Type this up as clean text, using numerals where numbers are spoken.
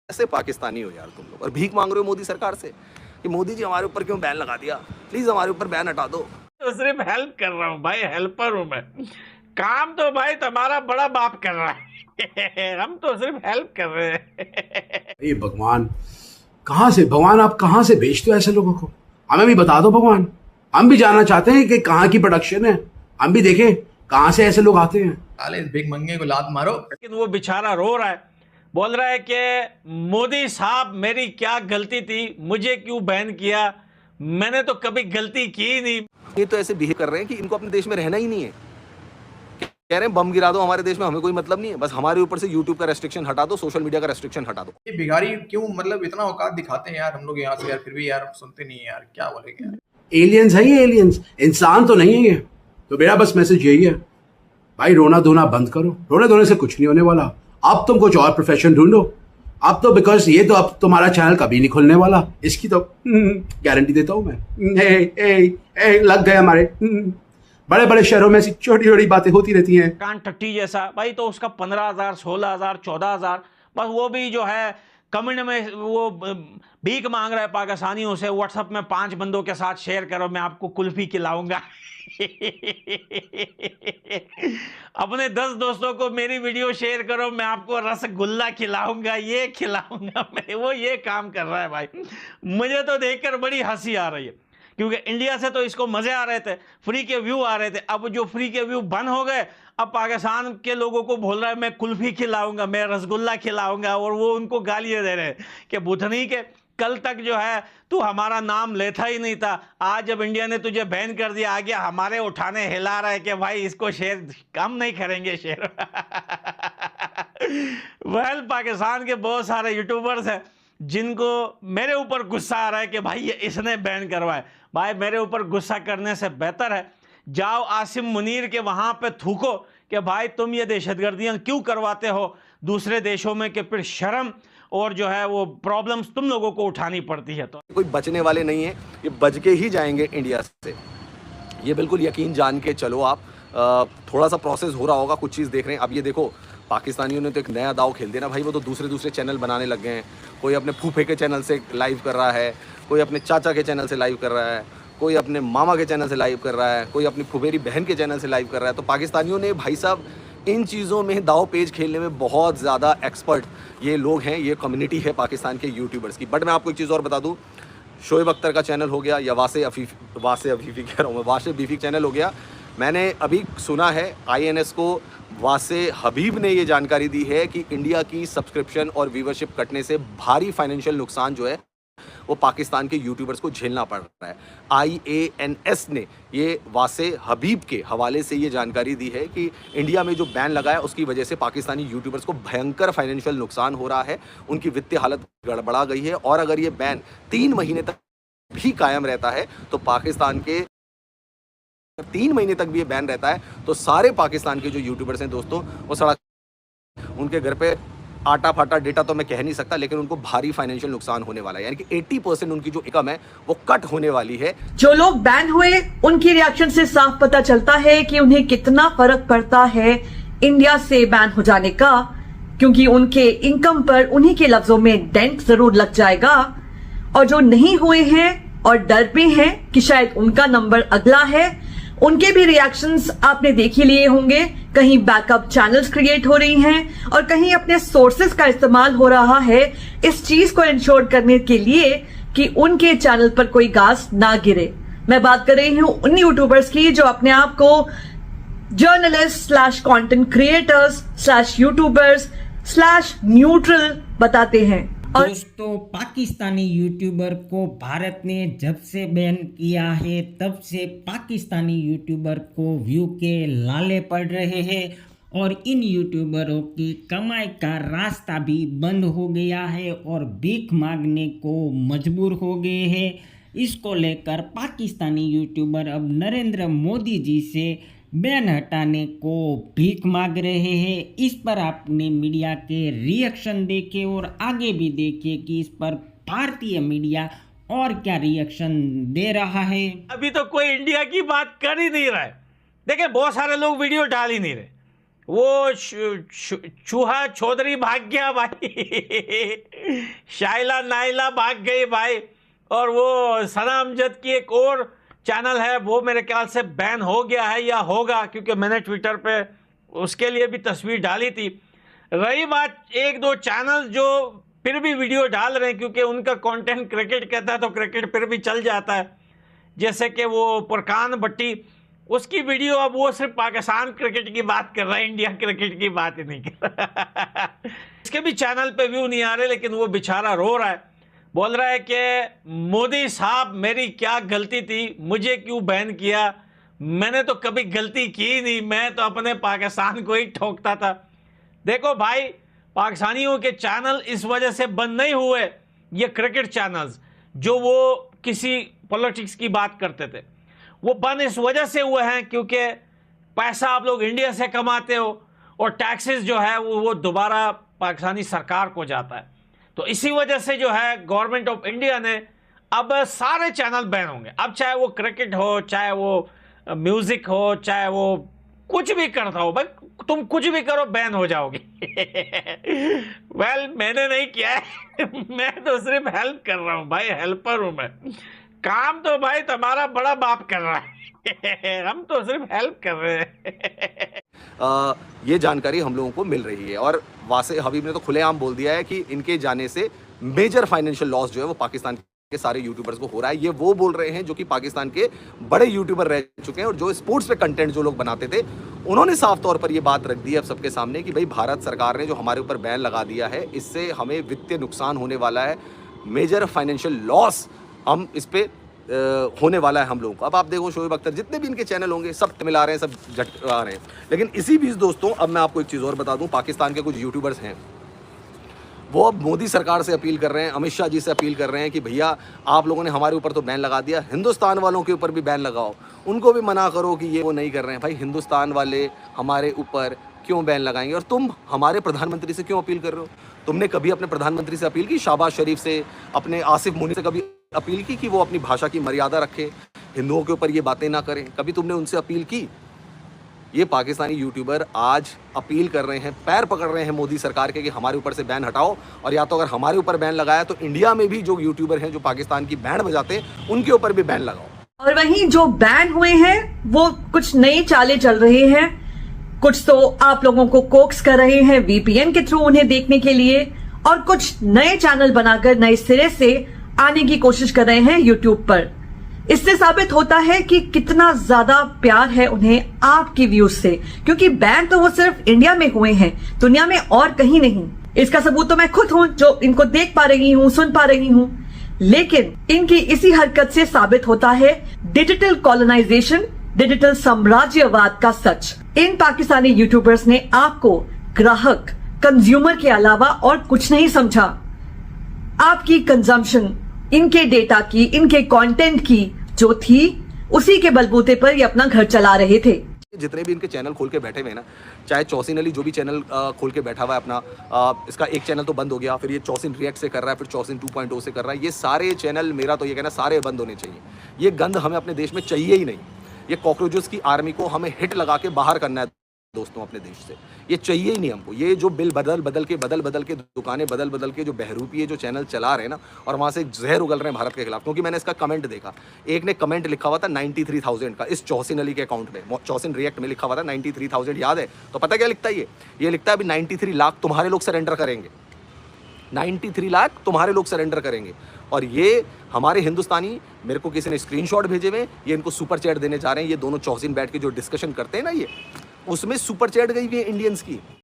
ऐसे पाकिस्तानी हो यार तुम लोग, और भीख मांग रहे हो मोदी सरकार से कि मोदी जी हमारे ऊपर क्यों बैन लगा दिया, प्लीज हमारे ऊपर बैन हटा दो। तो सिर्फ हेल्प कर रहा हूँ भाई, हेल्पर हूँ मैं। काम तो भाई तुम्हारा बड़ा बाप कर रहा है। हम तो सिर्फ हेल्प कर रहे हैं। ये भगवान कहाँ से, भगवान आप कहाँ से भेजते हो ऐसे लोगों को? हमें भी बता दो भगवान, हम भी जानना चाहते हैं कि कहाँ की प्रोडक्शन है, हम भी देखें कहाँ से ऐसे लोग आते हैं। साले भीख मंगे को लात मारो। लेकिन वो बेचारा रो रहा है, बोल रहा है कि मोदी साहब मेरी क्या गलती थी, मुझे क्यों बैन किया, मैंने तो कभी गलती की ही नहीं। ये तो ऐसे बिहेव कर रहे हैं कि इनको अपने देश में रहना ही नहीं है। कह रहे हैं बम गिरा दो हमारे देश में, हमें कोई मतलब नहीं है, बस हमारे ऊपर से यूट्यूब का रेस्ट्रिक्शन हटा दो, सोशल मीडिया का रेस्ट्रिक्शन हटा दो। ये भिखारी क्यों मतलब इतना औकात दिखाते हैं यार हम लोग यहाँ से यार, फिर भी यार सुनते नहीं है यार, क्या बोलेंगे यार। एलियंस है ये, एलियंस, इंसान तो नहीं है ये। तो मेरा बस मैसेज यही है, भाई रोना धोना बंद करो, रोने धोने से कुछ नहीं होने वाला। अब तुम कुछ और प्रोफेशन ढूंढो अब तो, बिकॉज ये तो अब तुम्हारा चैनल कभी नहीं खुलने वाला, इसकी तो गारंटी देता हूं मैं। लग गए हमारे बड़े बड़े शहरों में ऐसी छोटी छोटी बातें होती रहती हैं। कान टट्टी जैसा भाई, तो उसका 15,000 16,000 14,000, बस वो भी जो है कमेंट में वो भीख मांग रहा है पाकिस्तानियों से, व्हाट्सएप में 5 बंदों के साथ शेयर करो, मैं आपको कुल्फी खिलाऊंगा। अपने 10 दोस्तों को मेरी वीडियो शेयर करो, मैं आपको रसगुल्ला खिलाऊंगा, ये खिलाऊंगा मैं, वो ये काम कर रहा है भाई। मुझे तो देखकर बड़ी हंसी आ रही है, क्योंकि इंडिया से तो इसको मजे आ रहे थे, फ्री के व्यू आ रहे थे। अब जो फ्री के व्यू बंद हो गए, अब पाकिस्तान के लोगों को बोल रहा है मैं कुल्फी खिलाऊंगा, मैं रसगुल्ला खिलाऊंगा, और वो उनको गालियां दे रहे हैं कि बुधनी के कल तक जो है तू हमारा नाम लेता ही नहीं था, आज जब इंडिया ने तुझे बैन कर दिया, आ गया हमारे उठाने हिला रहा है कि भाई इसको शेयर कम नहीं करेंगे शेयर। वेल, पाकिस्तान के बहुत सारे यूट्यूबर्स हैं जिनको मेरे ऊपर गुस्सा आ रहा है कि भाई ये इसने बैन करवाए। भाई मेरे ऊपर गुस्सा करने से बेहतर है जाओ आसिम मुनीर के वहां पे थूको कि भाई तुम ये दहशतगर्दियां क्यों करवाते हो दूसरे देशों में, कि फिर शर्म और जो है वो प्रॉब्लम्स तुम लोगों को उठानी पड़ती है। तो कोई बचने वाले नहीं है, ये बच के ही जाएंगे इंडिया से, ये बिल्कुल यकीन जान के चलो आप। थोड़ा सा प्रोसेस हो रहा होगा, कुछ चीज़ देख रहे हैं। अब ये देखो पाकिस्तानियों ने तो एक नया दाव खेल दिया ना भाई, वो तो दूसरे चैनल बनाने लग गए हैं। कोई अपने फूफे के चैनल से लाइव कर रहा है, कोई अपने चाचा के चैनल से लाइव कर रहा है, कोई अपने मामा के चैनल से लाइव कर रहा है, कोई अपनी फुफेरी बहन के चैनल से लाइव कर रहा है। तो पाकिस्तानियों ने भाई साहब इन चीज़ों में दाव पेज खेलने में बहुत ज़्यादा एक्सपर्ट ये लोग हैं, ये कम्युनिटी है पाकिस्तान के यूट्यूबर्स की। बट मैं आपको एक चीज़ और बता दूँ, शोएब अख्तर का चैनल हो गया, या वासे अफीफ़ी कह रहा हूँ मैं, वासे बीफी चैनल हो गया। मैंने अभी सुना है INS को वासे हबीब ने ये जानकारी दी है कि इंडिया की सब्सक्रिप्शन और व्यूवरशिप कटने से भारी फाइनेंशियल नुकसान जो है वो पाकिस्तान के यूट्यूबर्स को झेलना पड़ रहा है। IANS ने ये वासे हबीब के हवाले से ये जानकारी दी है कि इंडिया में जो बैन लगा है उसकी वजह से पाकिस्तानी यूट्यूबर्स को भयंकर फाइनेंशियल नुकसान हो रहा है, उनकी वित्तीय हालत गड़बड़ा गई है। और अगर ये बैन 3 महीने तक भी कायम रहता है तो पाकिस्तान के 3 महीने तक भी ये बैन रहता है तो सारे पाकिस्तान के जो यूट्यूबर्स हैं दोस्तों, वो सड़क, उनके घर पे आटा फाटा डेटा तो मैं कह नहीं सकता, लेकिन उनको भारी फाइनेंशियल नुकसान होने वाला है। यानी कि 80% उनकी जो इनकम है वो कट होने वाली है। जो लोग बैन हुए उनकी रिएक्शन से साफ पता चलता है कि उन्हें कितना फर्क पड़ता है इंडिया से बैन हो जाने का, क्योंकि उनके इनकम पर उन्हीं के लफ्जों में डेंट जरूर लग जाएगा। और जो नहीं हुए हैं और डर पे हैं कि शायद उनका नंबर अगला है, उनके भी रिएक्शंस आपने देख ही लिए होंगे। कहीं बैकअप चैनल्स क्रिएट हो रही हैं और कहीं अपने सोर्सेज का इस्तेमाल हो रहा है इस चीज को इंश्योर करने के लिए कि उनके चैनल पर कोई घास ना गिरे। मैं बात कर रही हूं उन यूट्यूबर्स की जो अपने आप को journalist / content creators / YouTubers / neutral बताते हैं। दोस्तों, पाकिस्तानी यूट्यूबर को भारत ने जब से बैन किया है तब से पाकिस्तानी यूट्यूबर को व्यू के लाले पड़ रहे हैं और इन यूट्यूबरों की कमाई का रास्ता भी बंद हो गया है और भीख मांगने को मजबूर हो गए हैं। इसको लेकर पाकिस्तानी यूट्यूबर अब नरेंद्र मोदी जी से बैन हटाने को भीख मांग रहे हैं। इस पर आपने मीडिया के रिएक्शन देखे और आगे भी देखे कि इस पर भारतीय मीडिया और क्या रिएक्शन दे रहा है। अभी तो कोई इंडिया की बात कर ही नहीं रहा है। देखिए बहुत सारे लोग वीडियो डाल ही नहीं रहे, वो चूहा चौधरी भाग गया भाई। शाइला नाइला भाग गई भाई। और वो सना अमजद की एक और चैनल है, वो मेरे ख्याल से बैन हो गया है या होगा, क्योंकि मैंने ट्विटर पे उसके लिए भी तस्वीर डाली थी। रही बात एक दो चैनल जो फिर भी वीडियो डाल रहे हैं क्योंकि उनका कंटेंट क्रिकेट कहता है तो क्रिकेट फिर भी चल जाता है, जैसे कि वो फुरकान भट्टी, उसकी वीडियो अब वो सिर्फ पाकिस्तान क्रिकेट की बात कर रहा है, इंडिया क्रिकेट की बात ही नहीं कर रहा। इसके भी चैनल पे व्यू नहीं आ रहे, लेकिन वो बेचारा रो रहा है, बोल रहा है कि मोदी साहब मेरी क्या गलती थी, मुझे क्यों बैन किया, मैंने तो कभी गलती की नहीं, मैं तो अपने पाकिस्तान को ही ठोकता था। देखो भाई, पाकिस्तानियों के चैनल इस वजह से बंद नहीं हुए, ये क्रिकेट चैनल्स जो वो किसी पॉलिटिक्स की बात करते थे, वो बंद इस वजह से हुए हैं क्योंकि पैसा आप लोग इंडिया से कमाते हो और टैक्सेस जो है वो दोबारा पाकिस्तानी सरकार को जाता है। तो इसी वजह से जो है गवर्नमेंट ऑफ इंडिया ने अब सारे चैनल बैन होंगे। अब चाहे वो क्रिकेट हो, चाहे वो म्यूजिक हो, चाहे वो कुछ भी करता हो, भाई तुम कुछ भी करो बैन हो जाओगे। वेल, मैंने नहीं किया है, मैं तो सिर्फ हेल्प कर रहा हूँ भाई, हेल्पर हूं मैं। काम तो भाई तुम्हारा बड़ा बाप कर रहा है, हम तो सिर्फ हेल्प कर रहे हैं। ये जानकारी हम लोगों को मिल रही है और वासे हबीब ने तो खुलेआम बोल दिया है कि इनके जाने से मेजर फाइनेंशियल लॉस जो है वो पाकिस्तान के सारे यूट्यूबर्स को हो रहा है। ये वो बोल रहे हैं जो कि पाकिस्तान के बड़े यूट्यूबर रह चुके हैं और जो स्पोर्ट्स पे कंटेंट जो लोग बनाते थे, उन्होंने साफ तौर पर ये बात रख दी है अब सबके सामने कि भाई भारत सरकार ने जो हमारे ऊपर बैन लगा दिया है, इससे हमें वित्तीय नुकसान होने वाला है, मेजर फाइनेंशियल लॉस हम इस पे होने वाला है हम लोगों को। अब आप देखो शोएब अख्तर, जितने भी इनके चैनल होंगे सब मिला रहे हैं, सब झट आ रहे हैं। लेकिन इसी बीच दोस्तों, अब मैं आपको एक चीज़ और बता दूं, पाकिस्तान के कुछ यूट्यूबर्स हैं, वो अब मोदी सरकार से अपील कर रहे हैं, अमित शाह जी से अपील कर रहे हैं कि भैया आप लोगों ने हमारे ऊपर तो बैन लगा दिया, हिंदुस्तान वालों के ऊपर भी बैन लगाओ, उनको भी मना करो कि ये वो नहीं कर रहे हैं। भाई हिंदुस्तान वाले हमारे ऊपर क्यों बैन लगाएंगे? और तुम हमारे प्रधानमंत्री से क्यों अपील कर रहे हो? तुमने कभी अपने प्रधानमंत्री से अपील की, शहबाज शरीफ से, अपने आसिफ मुनी से कभी अपील की कि वो अपनी भाषा की मर्यादा रखे, हिंदुओं के ऊपर ये बातें ना करें? कभी तुमने उनसे अपील की? ये पाकिस्तानी यूट्यूबर आज अपील कर रहे हैं, पैर पकड़ रहे हैं मोदी सरकार के कि हमारे ऊपर से बैन हटाओ, और या तो अगर हमारे ऊपर बैन लगाया तो इंडिया में भी जो यूट्यूबर हैं जो पाकिस्तान की बैंड बजाते हैं उनके ऊपर भी बैन लगाओ। और वहीं जो बैन हुए हैं वो कुछ नई चालें चल रही हैं, कुछ तो आप लोगों को कोक्स कर रहे हैं वीपीएन के थ्रू उन्हें देखने के लिए, और कुछ नए चैनल बनाकर नए सिरे से आने की कोशिश कर रहे हैं यूट्यूब पर। इससे साबित होता है कि कितना ज्यादा प्यार है उन्हें आपकी व्यूज से, क्योंकि बैन तो वो सिर्फ इंडिया में हुए हैं, दुनिया में और कहीं नहीं। इसका सबूत तो मैं खुद हूं जो इनको देख पा रही हूं, सुन पा रही हूं। लेकिन इनकी इसी हरकत से साबित होता है डिजिटल कॉलोनाइजेशन, डिजिटल साम्राज्यवाद का सच। इन पाकिस्तानी यूट्यूबर्स ने आपको ग्राहक, कंज्यूमर के अलावा और कुछ नहीं समझा। आपकी कंजम्पशन इनके डेटा की, इनके कंटेंट की जो थी, उसी के बलबूते पर ये अपना घर चला रहे थे। जितने भी इनके चैनल खोल के बैठे हुए हैं ना, चाहे चौसिन अली जो भी चैनल खोल के बैठा हुआ है अपना, इसका एक चैनल तो बंद हो गया, फिर ये चौसिन रिएक्ट से कर रहा है, फिर चौसिन 2.0 से कर रहा है, ये सारे चैनल, मेरा तो ये कहना सारे बंद होने चाहिए। ये गंद हमें अपने देश में चाहिए ही नहीं। ये कॉकरोचेस की आर्मी को हमें हिट लगा के बाहर करना है दोस्तों अपने देश से, ये चाहिए ही नहीं हमको। ये जो बिल बदल बदल के दुकानें बदल के जो बहरूपी जो चैनल चला रहे हैं ना, और वहाँ से जहर उगल रहे हैं भारत के खिलाफ। क्योंकि मैंने इसका कमेंट देखा, एक ने कमेंट लिखा हुआ था 93,000 का इस चौसिन अली के अकाउंट में, चौसिन रिएक्ट में लिखा हुआ था 93,000, याद है? तो पता क्या लिखता है ये लिखता है अभी 93 लाख तुम्हारे लोग सरेंडर करेंगे, 93 लाख तुम्हारे लोग सरेंडर करेंगे। और ये हमारे हिंदुस्तानी, मेरे को किसी ने स्क्रीनशॉट भेजे हुए, ये इनको सुपर चैट देने जा रहे हैं। ये दोनों चौसिन बैठ के जो डिस्कशन करते हैं ना, ये उसमें सुपर चैट गई हुई है इंडियंस की।